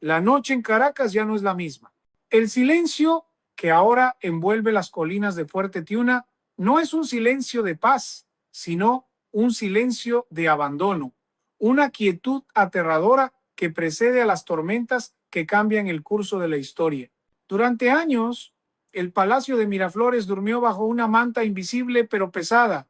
La noche en Caracas ya no es la misma. El silencio que ahora envuelve las colinas de Fuerte Tiuna no es un silencio de paz, sino un silencio de abandono, una quietud aterradora que precede a las tormentas que cambian el curso de la historia. Durante años, el Palacio de Miraflores durmió bajo una manta invisible pero pesada,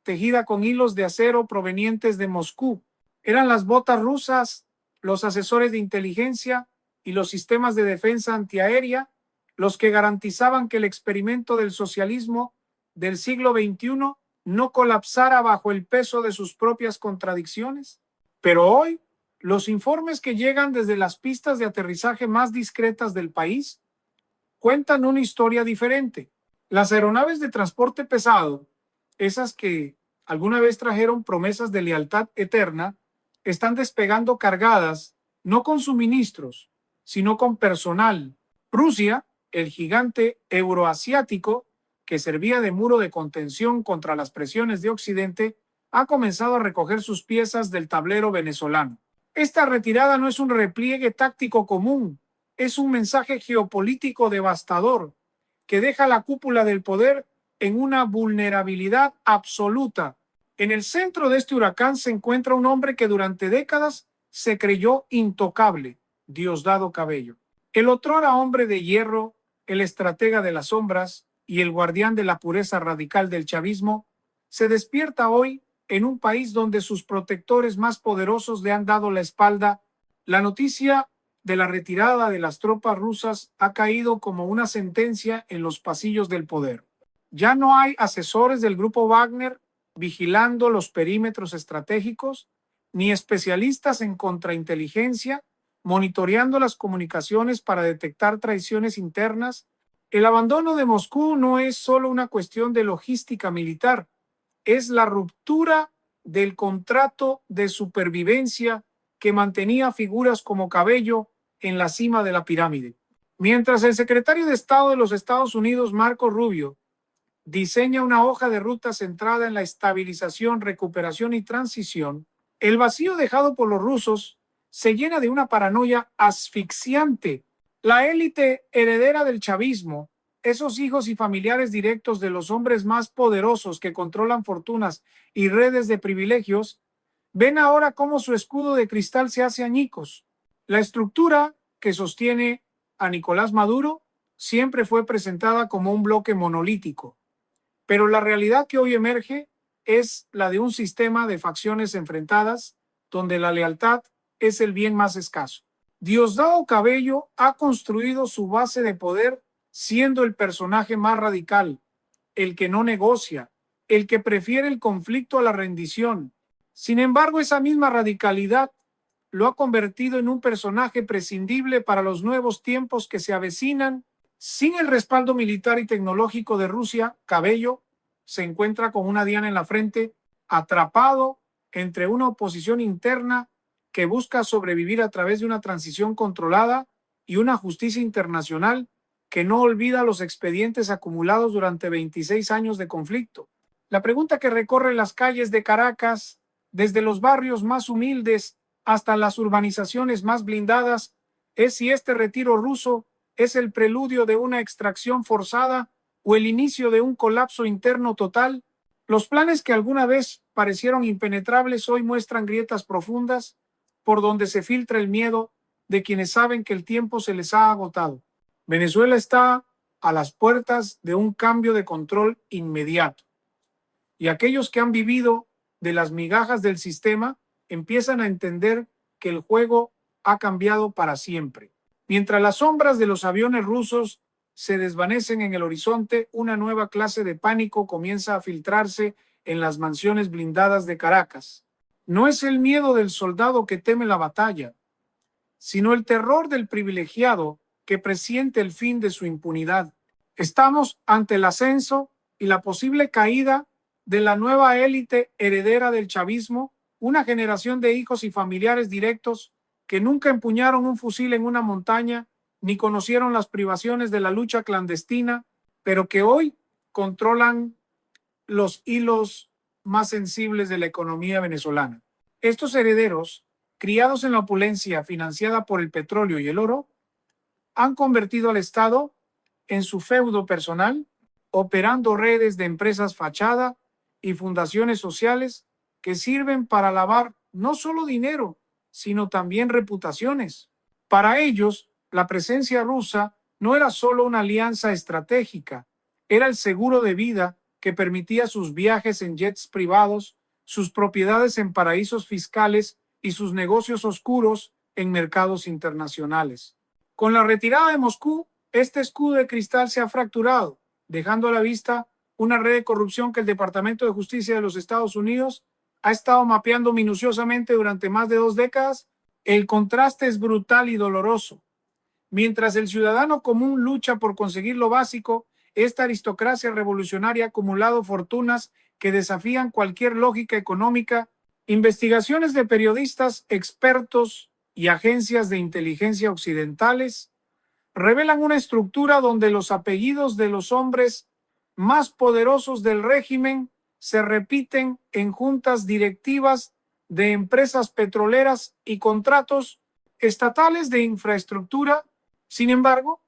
tejida con hilos de acero provenientes de Moscú. Eran las botas rusas, los asesores de inteligencia y los sistemas de defensa antiaérea los que garantizaban que el experimento del socialismo del siglo XXI no colapsara bajo el peso de sus propias contradicciones. Pero hoy, los informes que llegan desde las pistas de aterrizaje más discretas del país cuentan una historia diferente. Las aeronaves de transporte pesado, esas que alguna vez trajeron promesas de lealtad eterna, están despegando cargadas no con suministros, sino con personal. Rusia, el gigante euroasiático que servía de muro de contención contra las presiones de Occidente, ha comenzado a recoger sus piezas del tablero venezolano. Esta retirada no es un repliegue táctico común, es un mensaje geopolítico devastador que deja la cúpula del poder en una vulnerabilidad absoluta. En el centro de este huracán se encuentra un hombre que durante décadas se creyó intocable, Diosdado Cabello. El otrora hombre de hierro, el estratega de las sombras y el guardián de la pureza radical del chavismo, se despierta hoy en un país donde sus protectores más poderosos le han dado la espalda. La noticia de la retirada de las tropas rusas ha caído como una sentencia en los pasillos del poder. Ya no hay asesores del grupo Wagner vigilando los perímetros estratégicos, ni especialistas en contrainteligencia monitoreando las comunicaciones para detectar traiciones internas. El abandono de Moscú no es solo una cuestión de logística militar, es la ruptura del contrato de supervivencia que mantenía figuras como Cabello en la cima de la pirámide. Mientras el secretario de Estado de los Estados Unidos, Marco Rubio, diseña una hoja de ruta centrada en la estabilización, recuperación y transición, el vacío dejado por los rusos se llena de una paranoia asfixiante. La élite heredera del chavismo, esos hijos y familiares directos de los hombres más poderosos que controlan fortunas y redes de privilegios, ven ahora cómo su escudo de cristal se hace añicos. La estructura que sostiene a Nicolás Maduro siempre fue presentada como un bloque monolítico, pero la realidad que hoy emerge es la de un sistema de facciones enfrentadas donde la lealtad es el bien más escaso. Diosdado Cabello ha construido su base de poder siendo el personaje más radical, el que no negocia, el que prefiere el conflicto a la rendición. Sin embargo, esa misma radicalidad lo ha convertido en un personaje prescindible para los nuevos tiempos que se avecinan. Sin el respaldo militar y tecnológico de Rusia, Cabello se encuentra con una diana en la frente, atrapado entre una oposición interna que busca sobrevivir a través de una transición controlada y una justicia internacional que no olvida los expedientes acumulados durante 26 años de conflicto. La pregunta que recorre las calles de Caracas, desde los barrios más humildes hasta las urbanizaciones más blindadas, es si este retiro ruso es el preludio de una extracción forzada o el inicio de un colapso interno total. Los planes que alguna vez parecieron impenetrables hoy muestran grietas profundas por donde se filtra el miedo de quienes saben que el tiempo se les ha agotado. Venezuela está a las puertas de un cambio de control inmediato y aquellos que han vivido de las migajas del sistema empiezan a entender que el juego ha cambiado para siempre. Mientras las sombras de los aviones rusos se desvanecen en el horizonte, una nueva clase de pánico comienza a filtrarse en las mansiones blindadas de Caracas. No es el miedo del soldado que teme la batalla, sino el terror del privilegiado que presiente el fin de su impunidad. Estamos ante el ascenso y la posible caída de la nueva élite heredera del chavismo, una generación de hijos y familiares directos que nunca empuñaron un fusil en una montaña ni conocieron las privaciones de la lucha clandestina, pero que hoy controlan los hilos más sensibles de la economía venezolana. Estos herederos criados en la opulencia financiada por el petróleo y el oro, han convertido al Estado en su feudo personal, operando redes de empresas fachada y fundaciones sociales que sirven para lavar no solo dinero, sino también reputaciones. Para ellos, la presencia rusa no era solo una alianza estratégica, era el seguro de vida que permitía sus viajes en jets privados, sus propiedades en paraísos fiscales y sus negocios oscuros en mercados internacionales. Con la retirada de Moscú, este escudo de cristal se ha fracturado, dejando a la vista una red de corrupción que el Departamento de Justicia de los Estados Unidos ha estado mapeando minuciosamente durante más de 2 décadas. El contraste es brutal y doloroso. Mientras el ciudadano común lucha por conseguir lo básico, esta aristocracia revolucionaria ha acumulado fortunas que desafían cualquier lógica económica. Investigaciones de periodistas, expertos y agencias de inteligencia occidentales revelan una estructura donde los apellidos de los hombres más poderosos del régimen se repiten en juntas directivas de empresas petroleras y contratos estatales de infraestructura. Sin embargo,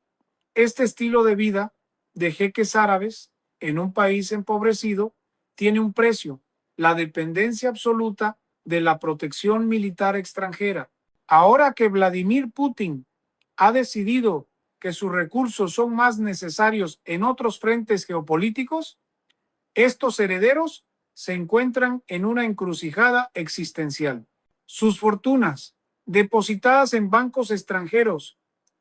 este estilo de vida de jeques árabes en un país empobrecido tiene un precio: la dependencia absoluta de la protección militar extranjera. Ahora que Vladimir Putin ha decidido que sus recursos son más necesarios en otros frentes geopolíticos, estos herederos se encuentran en una encrucijada existencial. Sus fortunas, depositadas en bancos extranjeros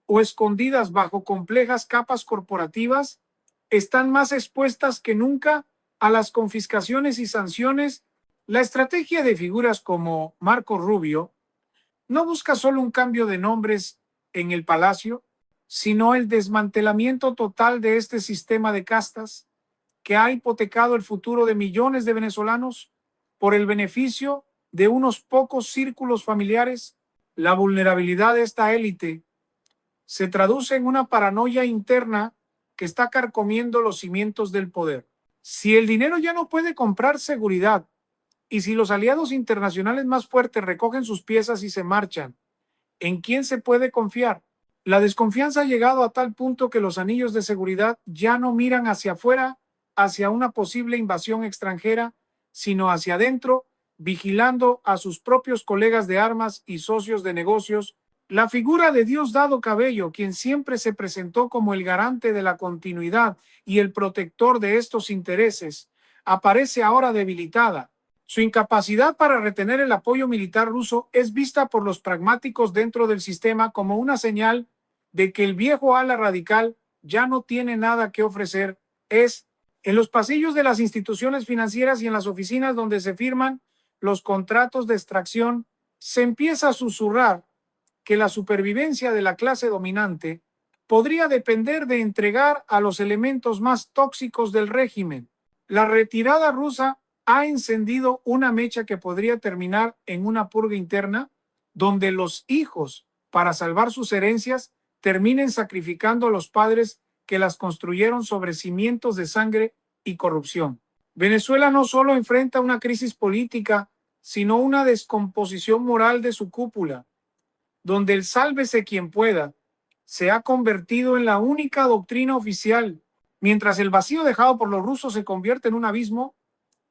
o escondidas bajo complejas capas corporativas, están más expuestas que nunca a las confiscaciones y sanciones. La estrategia de figuras como Marco Rubio no busca solo un cambio de nombres en el palacio, sino el desmantelamiento total de este sistema de castas que ha hipotecado el futuro de millones de venezolanos por el beneficio de unos pocos círculos familiares. La vulnerabilidad de esta élite se traduce en una paranoia interna que está carcomiendo los cimientos del poder. Si el dinero ya no puede comprar seguridad, y si los aliados internacionales más fuertes recogen sus piezas y se marchan, ¿en quién se puede confiar? La desconfianza ha llegado a tal punto que los anillos de seguridad ya no miran hacia afuera, hacia una posible invasión extranjera, sino hacia adentro, vigilando a sus propios colegas de armas y socios de negocios. La figura de Diosdado Cabello, quien siempre se presentó como el garante de la continuidad y el protector de estos intereses, aparece ahora debilitada. Su incapacidad para retener el apoyo militar ruso es vista por los pragmáticos dentro del sistema como una señal de que el viejo ala radical ya no tiene nada que ofrecer. Es en los pasillos de las instituciones financieras y en las oficinas donde se firman los contratos de extracción, se empieza a susurrar que la supervivencia de la clase dominante podría depender de entregar a los elementos más tóxicos del régimen. La retirada rusa ha encendido una mecha que podría terminar en una purga interna, donde los hijos, para salvar sus herencias, terminen sacrificando a los padres que las construyeron sobre cimientos de sangre y corrupción. Venezuela no solo enfrenta una crisis política, sino una descomposición moral de su cúpula, donde el sálvese quien pueda se ha convertido en la única doctrina oficial. Mientras el vacío dejado por los rusos se convierte en un abismo,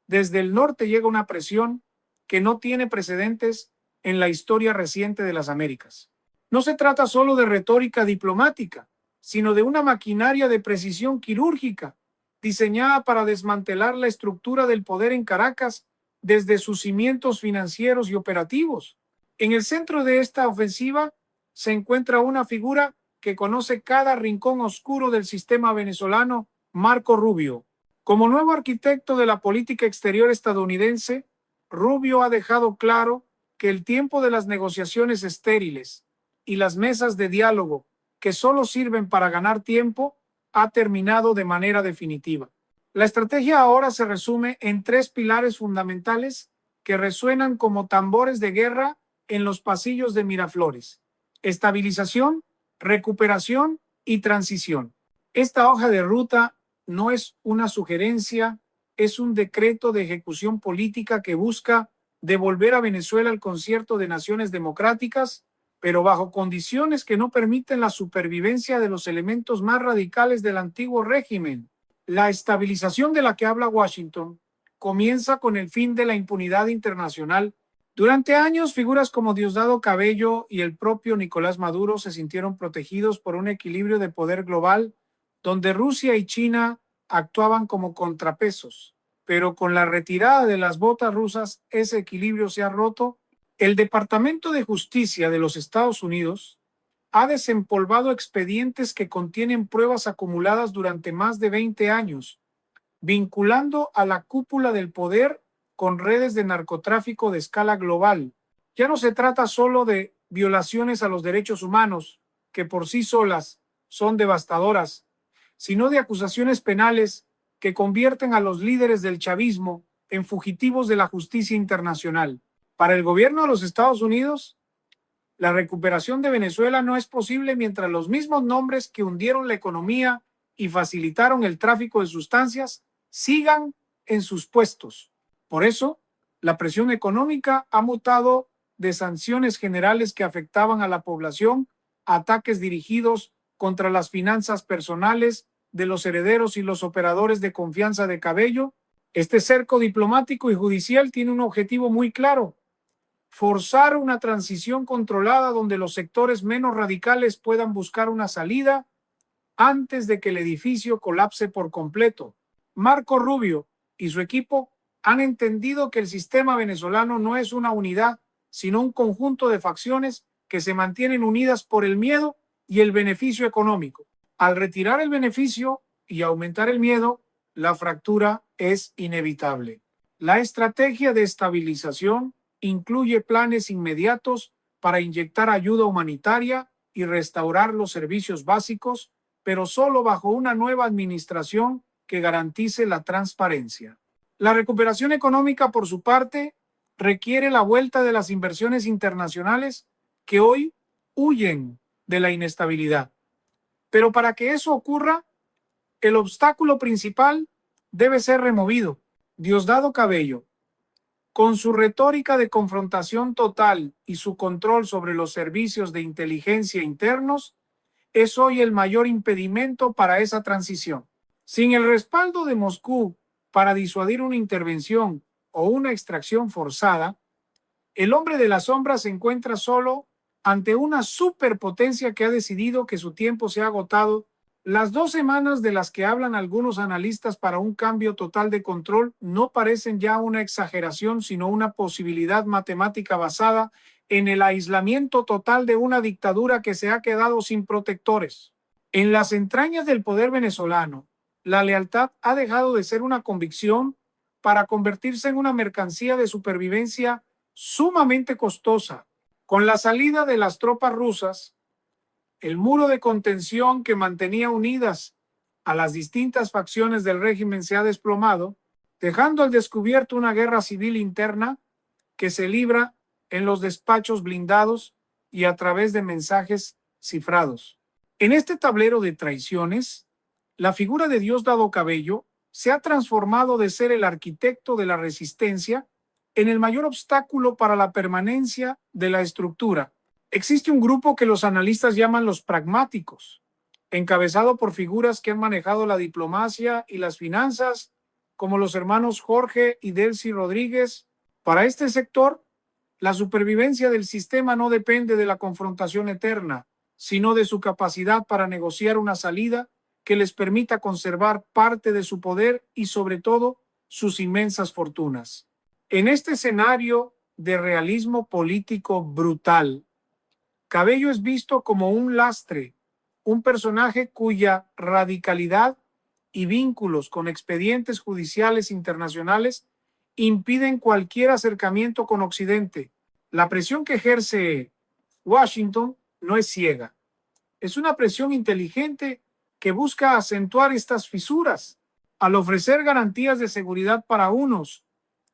desde el norte llega una presión que no tiene precedentes en la historia reciente de las Américas. No se trata solo de retórica diplomática, sino de una maquinaria de precisión quirúrgica diseñada para desmantelar la estructura del poder en Caracas desde sus cimientos financieros y operativos. En el centro de esta ofensiva se encuentra una figura que conoce cada rincón oscuro del sistema venezolano: Marco Rubio. Como nuevo arquitecto de la política exterior estadounidense, Rubio ha dejado claro que el tiempo de las negociaciones estériles y las mesas de diálogo que solo sirven para ganar tiempo ha terminado de manera definitiva. La estrategia ahora se resume en 3 pilares fundamentales que resuenan como tambores de guerra en los pasillos de Miraflores: estabilización, recuperación y transición. Esta hoja de ruta no es una sugerencia, es un decreto de ejecución política que busca devolver a Venezuela al concierto de naciones democráticas, pero bajo condiciones que no permiten la supervivencia de los elementos más radicales del antiguo régimen. La estabilización de la que habla Washington comienza con el fin de la impunidad internacional. Durante años, figuras como Diosdado Cabello y el propio Nicolás Maduro se sintieron protegidos por un equilibrio de poder global donde Rusia y China actuaban como contrapesos. Pero con la retirada de las botas rusas, ese equilibrio se ha roto. El Departamento de Justicia de los Estados Unidos ha desempolvado expedientes que contienen pruebas acumuladas durante más de 20 años, vinculando a la cúpula del poder con redes de narcotráfico de escala global. Ya no se trata solo de violaciones a los derechos humanos, que por sí solas son devastadoras, sino de acusaciones penales que convierten a los líderes del chavismo en fugitivos de la justicia internacional. Para el gobierno de los Estados Unidos, la recuperación de Venezuela no es posible mientras los mismos nombres que hundieron la economía y facilitaron el tráfico de sustancias sigan en sus puestos. Por eso, la presión económica ha mutado de sanciones generales que afectaban a la población a ataques dirigidos contra las finanzas personales de los herederos y los operadores de confianza de Cabello. Este cerco diplomático y judicial tiene un objetivo muy claro: forzar una transición controlada donde los sectores menos radicales puedan buscar una salida antes de que el edificio colapse por completo. Marco Rubio y su equipo han entendido que el sistema venezolano no es una unidad, sino un conjunto de facciones que se mantienen unidas por el miedo y el beneficio económico. Al retirar el beneficio y aumentar el miedo, la fractura es inevitable. La estrategia de estabilización incluye planes inmediatos para inyectar ayuda humanitaria y restaurar los servicios básicos, pero solo bajo una nueva administración que garantice la transparencia. La recuperación económica, por su parte, requiere la vuelta de las inversiones internacionales que hoy huyen de la inestabilidad. Pero para que eso ocurra, el obstáculo principal debe ser removido. Diosdado Cabello, con su retórica de confrontación total y su control sobre los servicios de inteligencia internos, es hoy el mayor impedimento para esa transición. Sin el respaldo de Moscú para disuadir una intervención o una extracción forzada, el hombre de la sombra se encuentra solo ante una superpotencia que ha decidido que su tiempo se ha agotado. Las 2 semanas de las que hablan algunos analistas para un cambio total de control no parecen ya una exageración, sino una posibilidad matemática basada en el aislamiento total de una dictadura que se ha quedado sin protectores. En las entrañas del poder venezolano, la lealtad ha dejado de ser una convicción para convertirse en una mercancía de supervivencia sumamente costosa. Con la salida de las tropas rusas, el muro de contención que mantenía unidas a las distintas facciones del régimen se ha desplomado, dejando al descubierto una guerra civil interna que se libra en los despachos blindados y a través de mensajes cifrados. En este tablero de traiciones, la figura de Diosdado Cabello se ha transformado de ser el arquitecto de la resistencia en el mayor obstáculo para la permanencia de la estructura. Existe un grupo que los analistas llaman los pragmáticos, encabezado por figuras que han manejado la diplomacia y las finanzas, como los hermanos Jorge y Delcy Rodríguez. Para este sector, la supervivencia del sistema no depende de la confrontación eterna, sino de su capacidad para negociar una salida que les permita conservar parte de su poder y, sobre todo, sus inmensas fortunas. En este escenario de realismo político brutal, Cabello es visto como un lastre, un personaje cuya radicalidad y vínculos con expedientes judiciales internacionales impiden cualquier acercamiento con Occidente. La presión que ejerce Washington no es ciega, es una presión inteligente que busca acentuar estas fisuras. Al ofrecer garantías de seguridad para unos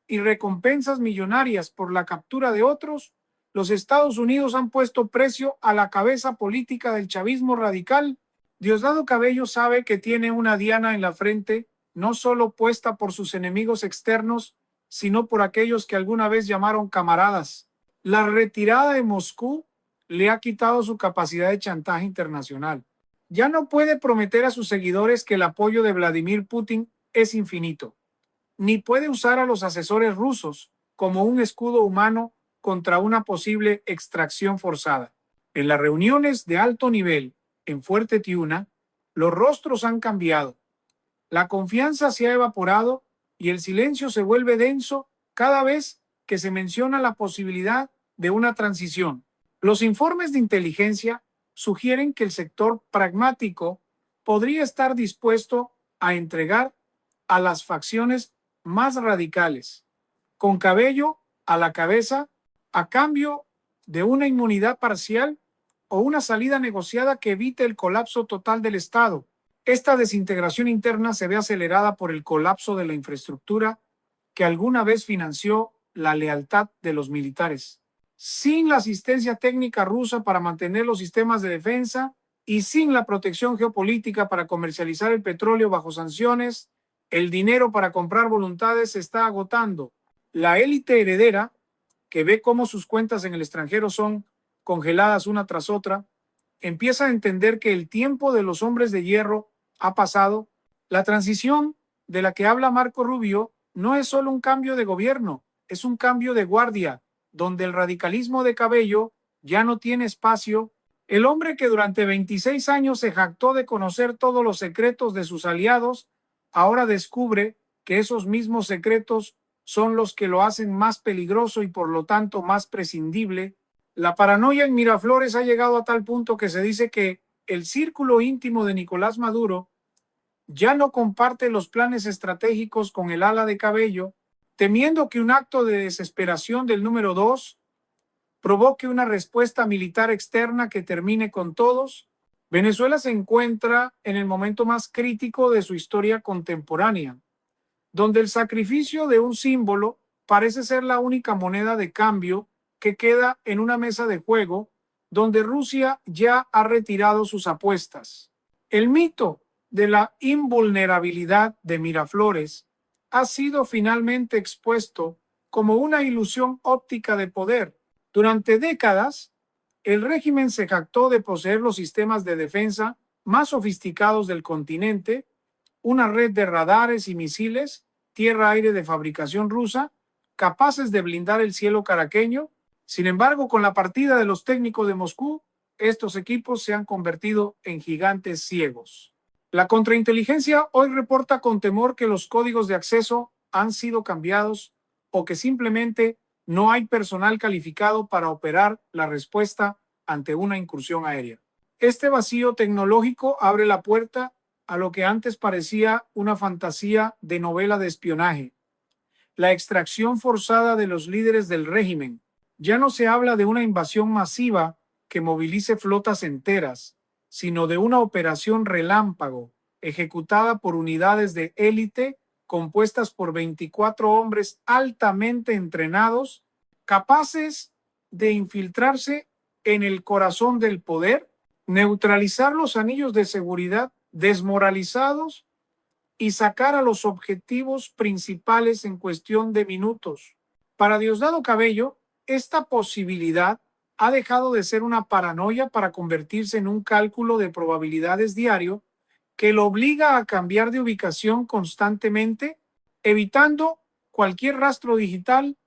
y recompensas millonarias por la captura de otros, los Estados Unidos han puesto precio a la cabeza política del chavismo radical. Diosdado Cabello sabe que tiene una diana en la frente, no solo puesta por sus enemigos externos, sino por aquellos que alguna vez llamaron camaradas. La retirada de Moscú le ha quitado su capacidad de chantaje internacional. Ya no puede prometer a sus seguidores que el apoyo de Vladimir Putin es infinito, ni puede usar a los asesores rusos como un escudo humano contra una posible extracción forzada. En las reuniones de alto nivel en Fuerte Tiuna, los rostros han cambiado, la confianza se ha evaporado y el silencio se vuelve denso cada vez que se menciona la posibilidad de una transición. Los informes de inteligencia sugieren que el sector pragmático podría estar dispuesto a entregar a las facciones más radicales, con Cabello a la cabeza, a cambio de una inmunidad parcial o una salida negociada que evite el colapso total del Estado. Esta desintegración interna se ve acelerada por el colapso de la infraestructura que alguna vez financió la lealtad de los militares. Sin la asistencia técnica rusa para mantener los sistemas de defensa y sin la protección geopolítica para comercializar el petróleo bajo sanciones, el dinero para comprar voluntades se está agotando. La élite heredera, que ve cómo sus cuentas en el extranjero son congeladas una tras otra, empieza a entender que el tiempo de los hombres de hierro ha pasado. La transición de la que habla Marco Rubio no es solo un cambio de gobierno, es un cambio de guardia, donde el radicalismo de Cabello ya no tiene espacio. El hombre que durante 26 años se jactó de conocer todos los secretos de sus aliados, ahora descubre que esos mismos secretos son los que lo hacen más peligroso y por lo tanto más prescindible. La paranoia en Miraflores ha llegado a tal punto que se dice que el círculo íntimo de Nicolás Maduro ya no comparte los planes estratégicos con el ala de Cabello, temiendo que un acto de desesperación del número 2 provoque una respuesta militar externa que termine con todos. Venezuela se encuentra en el momento más crítico de su historia contemporánea, donde el sacrificio de un símbolo parece ser la única moneda de cambio que queda en una mesa de juego donde Rusia ya ha retirado sus apuestas. El mito de la invulnerabilidad de Miraflores ha sido finalmente expuesto como una ilusión óptica de poder. Durante décadas, el régimen se jactó de poseer los sistemas de defensa más sofisticados del continente, una red de radares y misiles tierra-aire de fabricación rusa, capaces de blindar el cielo caraqueño. Sin embargo, con la partida de los técnicos de Moscú, estos equipos se han convertido en gigantes ciegos. La contrainteligencia hoy reporta con temor que los códigos de acceso han sido cambiados o que simplemente no hay personal calificado para operar la respuesta ante una incursión aérea. Este vacío tecnológico abre la puerta a lo que antes parecía una fantasía de novela de espionaje: la extracción forzada de los líderes del régimen. Ya no se habla de una invasión masiva que movilice flotas enteras, sino de una operación relámpago ejecutada por unidades de élite compuestas por 24 hombres altamente entrenados, capaces de infiltrarse en el corazón del poder, neutralizar los anillos de seguridad desmoralizados y sacar a los objetivos principales en cuestión de minutos. Para Diosdado Cabello, esta posibilidad ha dejado de ser una paranoia para convertirse en un cálculo de probabilidades diario que lo obliga a cambiar de ubicación constantemente, evitando cualquier rastro digital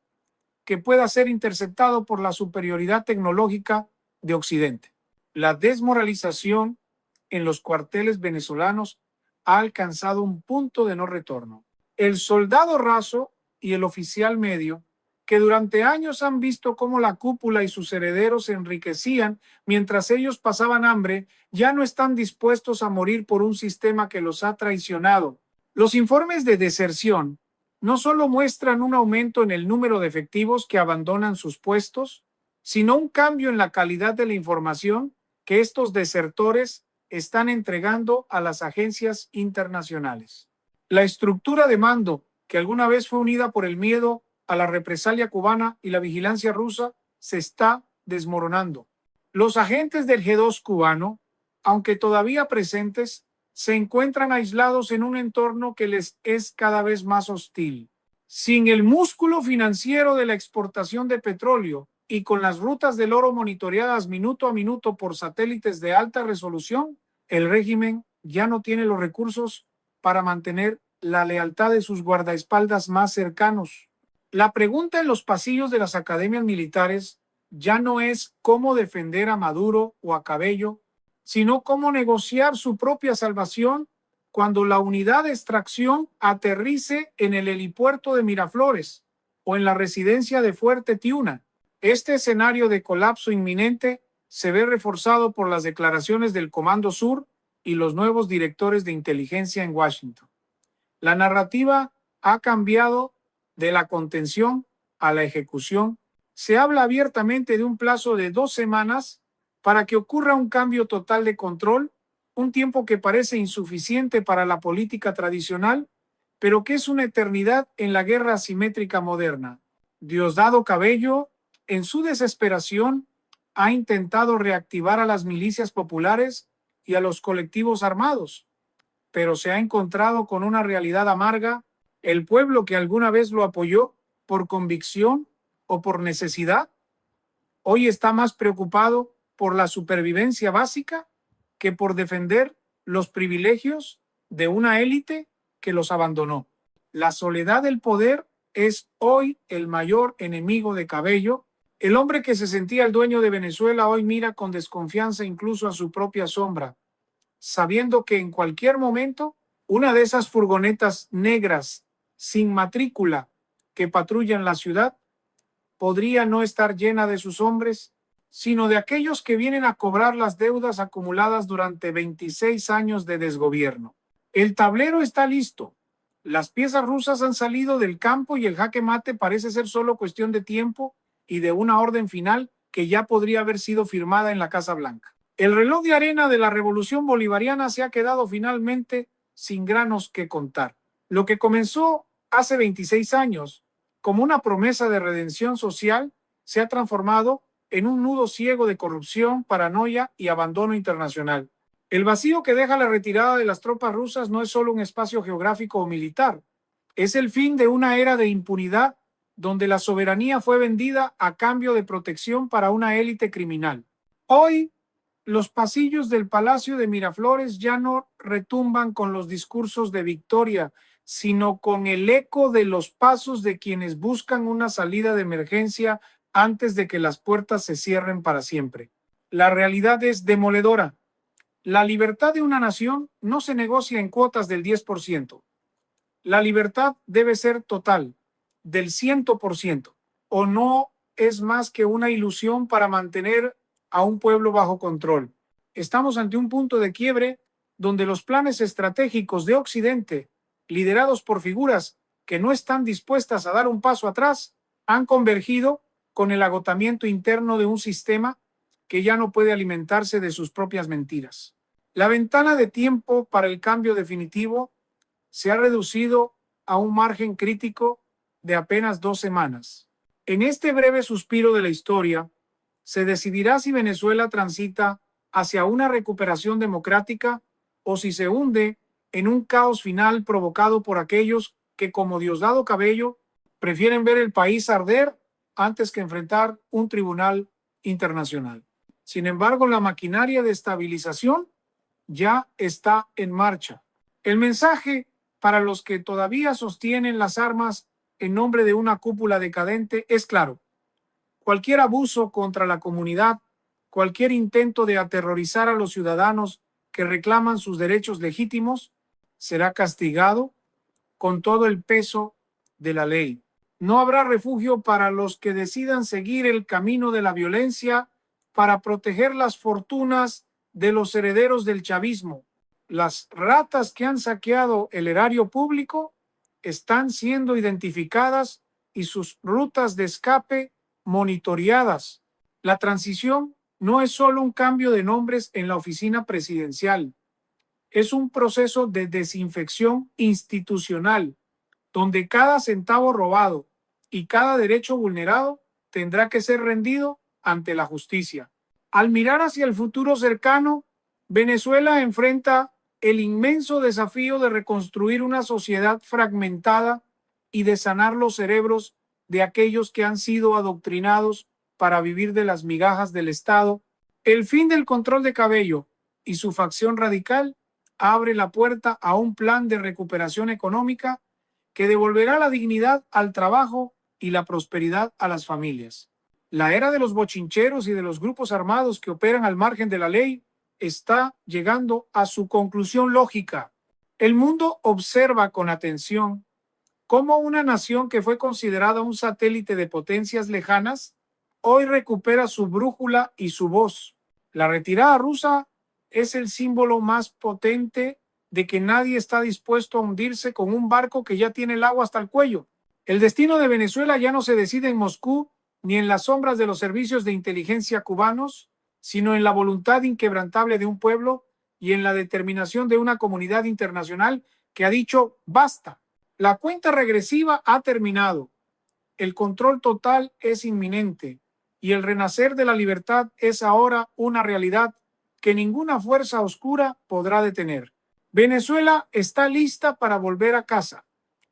que pueda ser interceptado por la superioridad tecnológica de Occidente. La desmoralización en los cuarteles venezolanos ha alcanzado un punto de no retorno. El soldado raso y el oficial medio, que durante años han visto cómo la cúpula y sus herederos se enriquecían mientras ellos pasaban hambre, ya no están dispuestos a morir por un sistema que los ha traicionado. Los informes de deserción no solo muestran un aumento en el número de efectivos que abandonan sus puestos, sino un cambio en la calidad de la información que estos desertores están entregando a las agencias internacionales. La estructura de mando, que alguna vez fue unida por el miedo a la represalia cubana y la vigilancia rusa, se está desmoronando. Los agentes del G2 cubano, aunque todavía presentes, se encuentran aislados en un entorno que les es cada vez más hostil. Sin el músculo financiero de la exportación de petróleo y con las rutas del oro monitoreadas minuto a minuto por satélites de alta resolución, el régimen ya no tiene los recursos para mantener la lealtad de sus guardaespaldas más cercanos. La pregunta en los pasillos de las academias militares ya no es cómo defender a Maduro o a Cabello, sino cómo negociar su propia salvación cuando la unidad de extracción aterrice en el helipuerto de Miraflores o en la residencia de Fuerte Tiuna. Este escenario de colapso inminente se ve reforzado por las declaraciones del Comando Sur y los nuevos directores de inteligencia en Washington. La narrativa ha cambiado de la contención a la ejecución. Se habla abiertamente de un plazo de 2 semanas para que ocurra un cambio total de control, un tiempo que parece insuficiente para la política tradicional, pero que es una eternidad en la guerra asimétrica moderna. Diosdado Cabello, en su desesperación, ha intentado reactivar a las milicias populares y a los colectivos armados, pero se ha encontrado con una realidad amarga. El pueblo que alguna vez lo apoyó por convicción o por necesidad, hoy está más preocupado por la supervivencia básica que por defender los privilegios de una élite que los abandonó. La soledad del poder es hoy el mayor enemigo de Cabello. El hombre que se sentía el dueño de Venezuela hoy mira con desconfianza incluso a su propia sombra, sabiendo que en cualquier momento una de esas furgonetas negras sin matrícula que patrullan la ciudad podría no estar llena de sus hombres, sino de aquellos que vienen a cobrar las deudas acumuladas durante 26 años de desgobierno. El tablero está listo. Las piezas rusas han salido del campo y el jaque mate parece ser solo cuestión de tiempo y de una orden final que ya podría haber sido firmada en la Casa Blanca. El reloj de arena de la revolución bolivariana se ha quedado finalmente sin granos que contar. Lo que comenzó hace 26 años como una promesa de redención social se ha transformado en un nudo ciego de corrupción, paranoia y abandono internacional. El vacío que deja la retirada de las tropas rusas no es solo un espacio geográfico o militar, es el fin de una era de impunidad donde la soberanía fue vendida a cambio de protección para una élite criminal. Hoy, los pasillos del Palacio de Miraflores ya no retumban con los discursos de victoria, sino con el eco de los pasos de quienes buscan una salida de emergencia antes de que las puertas se cierren para siempre. La realidad es demoledora. La libertad de una nación no se negocia en cuotas del 10%. La libertad debe ser total, del 100%, o no es más que una ilusión para mantener a un pueblo bajo control. Estamos ante un punto de quiebre donde los planes estratégicos de Occidente, liderados por figuras que no están dispuestas a dar un paso atrás, han convergido con el agotamiento interno de un sistema que ya no puede alimentarse de sus propias mentiras. La ventana de tiempo para el cambio definitivo se ha reducido a un margen crítico de apenas 2 semanas. En este breve suspiro de la historia, se decidirá si Venezuela transita hacia una recuperación democrática o si se hunde en un caos final provocado por aquellos que, como Diosdado Cabello, prefieren ver el país arder antes que enfrentar un tribunal internacional. Sin embargo, la maquinaria de estabilización ya está en marcha. El mensaje para los que todavía sostienen las armas en nombre de una cúpula decadente es claro. Cualquier abuso contra la comunidad, cualquier intento de aterrorizar a los ciudadanos que reclaman sus derechos legítimos, será castigado con todo el peso de la ley. No habrá refugio para los que decidan seguir el camino de la violencia para proteger las fortunas de los herederos del chavismo. Las ratas que han saqueado el erario público están siendo identificadas y sus rutas de escape monitoreadas. La transición no es solo un cambio de nombres en la oficina presidencial, es un proceso de desinfección institucional, donde cada centavo robado y cada derecho vulnerado tendrá que ser rendido ante la justicia. Al mirar hacia el futuro cercano, Venezuela enfrenta el inmenso desafío de reconstruir una sociedad fragmentada y de sanar los cerebros de aquellos que han sido adoctrinados para vivir de las migajas del Estado. El fin del control de Cabello y su facción radical abre la puerta a un plan de recuperación económica que devolverá la dignidad al trabajo y la prosperidad a las familias. La era de los bochincheros y de los grupos armados que operan al margen de la ley está llegando a su conclusión lógica. El mundo observa con atención cómo una nación que fue considerada un satélite de potencias lejanas hoy recupera su brújula y su voz. La retirada rusa es el símbolo más potente de que nadie está dispuesto a hundirse con un barco que ya tiene el agua hasta el cuello. El destino de Venezuela ya no se decide en Moscú ni en las sombras de los servicios de inteligencia cubanos, sino en la voluntad inquebrantable de un pueblo y en la determinación de una comunidad internacional que ha dicho basta. La cuenta regresiva ha terminado. El control total es inminente y el renacer de la libertad es ahora una realidad que ninguna fuerza oscura podrá detener. Venezuela está lista para volver a casa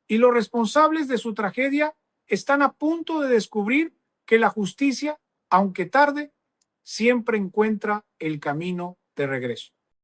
y los responsables de su tragedia están a punto de descubrir que la justicia, aunque tarde, siempre encuentra el camino de regreso.